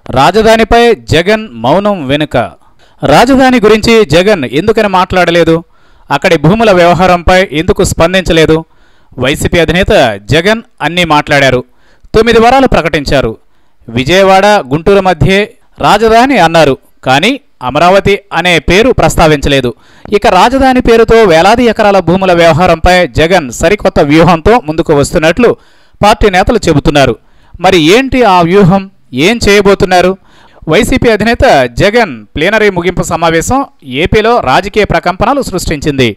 రాజధానిపై జగన్ మౌనం వెనుక. రాజధాని గురించి జగన్ ఎందుకని మాట్లాడలేదు? అక్కడి భూముల వ్యవహారంపై ఎందుకు స్పందించలేదు? వైసీపీ అధినేత జగన్ అన్నీ మాట్లాడారు. 9 వరాలు ప్రకటించారు. విజయవాడ గుంటూరు మధ్యే రాజధాని అన్నారు. కానీ అమరావతి అనే పేరు ప్రస్తావించలేదు. ఇక రాజధాని పేరుతో వేలాది ఎకరాల భూముల వ్యవహారంపై జగన్ సరికొత్త వ్యూహంతో ముందుకు వస్తున్నట్లు పార్టీ నేతలు చెబుతున్నారు. మరి ఏంటి ఆ వ్యూహం? ఏం చేయబోతున్నారు? వైసీపీ అధినేత జగన్ ప్లీనరీ ముగింపు సమావేశం ఏపీలో రాజకీయ ప్రకంపనలు సృష్టించింది.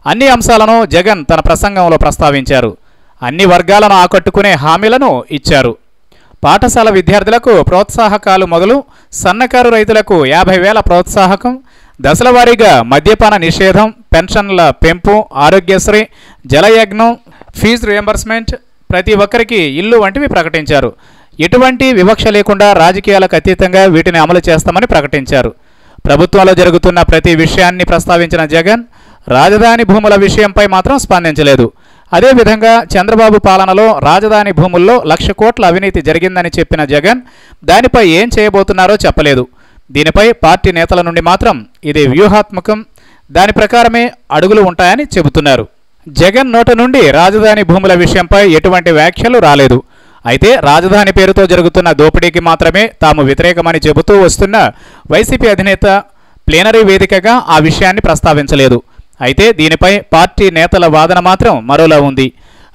అన్ని అంశాలను జగన్ తన ప్రసంగంలో ప్రస్తావించారు. అన్ని వర్గాలను ఆకట్టుకునే హామీలను ఇచ్చారు. పాఠశాల విద్యార్థులకు ప్రోత్సాహకాలు మొదలు సన్నకారు రైతులకు 50,000 ప్రోత్సాహకం, దశలవారీగా మద్యపాన నిషేధం, పెన్షన్ల పెంపు, ఆరోగ్యశ్రీ, జలయజ్ఞం, ఫీజు రియంబర్స్మెంట్, ప్రతి ఒక్కరికి ఇల్లు వంటివి ప్రకటించారు. ఎటువంటి వివక్ష లేకుండా రాజకీయాలకు అతీతంగా వీటిని అమలు చేస్తామని ప్రకటించారు. ప్రభుత్వంలో జరుగుతున్న ప్రతి విషయాన్ని ప్రస్తావించిన జగన్ రాజధాని భూముల విషయంపై మాత్రం స్పందించలేదు. అదేవిధంగా చంద్రబాబు పాలనలో రాజధాని భూముల్లో 1,00,000 కోట్ల అవినీతి జరిగిందని చెప్పిన జగన్ దానిపై ఏం చేయబోతున్నారో చెప్పలేదు. దీనిపై పార్టీ నేతల నుండి మాత్రం ఇది వ్యూహాత్మకం, దాని ప్రకారమే అడుగులు ఉంటాయని చెబుతున్నారు. జగన్ నోట నుండి రాజధాని భూముల విషయంపై ఎటువంటి వ్యాఖ్యలు రాలేదు. అయితే రాజధాని పేరుతో జరుగుతున్న దోపిడీకి మాత్రమే తాము వ్యతిరేకమని చెబుతూ వస్తున్న వైసీపీ అధినేత ప్లీనరీ వేదికగా ఆ విషయాన్ని ప్రస్తావించలేదు. అయితే దీనిపై పార్టీ నేతల వాదన మాత్రం మరోలా ఉంది.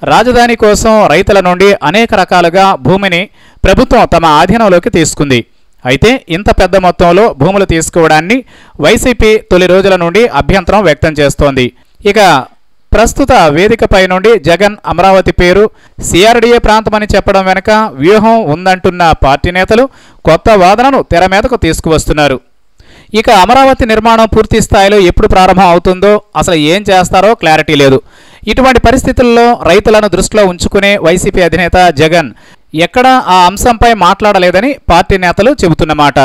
రాజధాని కోసం రైతుల నుండి అనేక రకాలుగా భూమిని ప్రభుత్వం తమ ఆధీనంలోకి తీసుకుంది. అయితే ఇంత పెద్ద మొత్తంలో భూములు తీసుకోవడాన్ని వైసీపీ తొలి రోజుల నుండి అభ్యంతరం వ్యక్తం చేస్తోంది. ఇక ప్రస్తుత వేదికపై నుండి జగన్ అమరావతి పేరు సిఆర్డీఏ ప్రాంతమని చెప్పడం వెనుక వ్యూహం ఉందంటున్న పార్టీ నేతలు కొత్త వాదనను తెర మీదకు తీసుకువస్తున్నారు. ఇక అమరావతి నిర్మాణం పూర్తి స్థాయిలో ఎప్పుడు ప్రారంభం అవుతుందో, అసలు ఏం చేస్తారో క్లారిటీ లేదు. ఇటువంటి పరిస్థితుల్లో రైతులను దృష్టిలో ఉంచుకునే వైసీపీ అధినేత జగన్ ఎక్కడా ఆ అంశంపై మాట్లాడలేదని పార్టీ నేతలు చెబుతున్నమాట.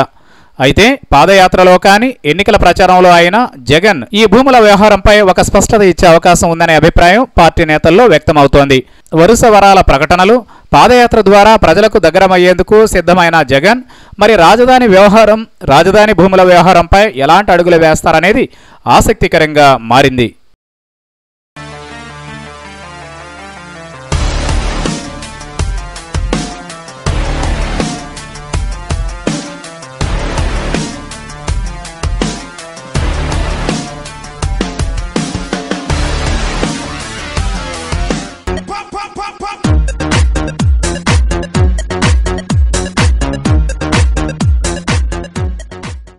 అయితే పాదయాత్రలో కానీ ఎన్నికల ప్రచారంలో అయినా జగన్ ఈ భూముల వ్యవహారంపై ఒక స్పష్టత ఇచ్చే అవకాశం ఉందనే అభిప్రాయం పార్టీ నేతల్లో వ్యక్తమవుతోంది. వరుస వరాల ప్రకటనలు, పాదయాత్ర ద్వారా ప్రజలకు దగ్గరమయ్యేందుకు సిద్ధమైన జగన్ మరి రాజధాని భూముల వ్యవహారంపై ఎలాంటి అడుగులు వేస్తారనేది ఆసక్తికరంగా మారింది.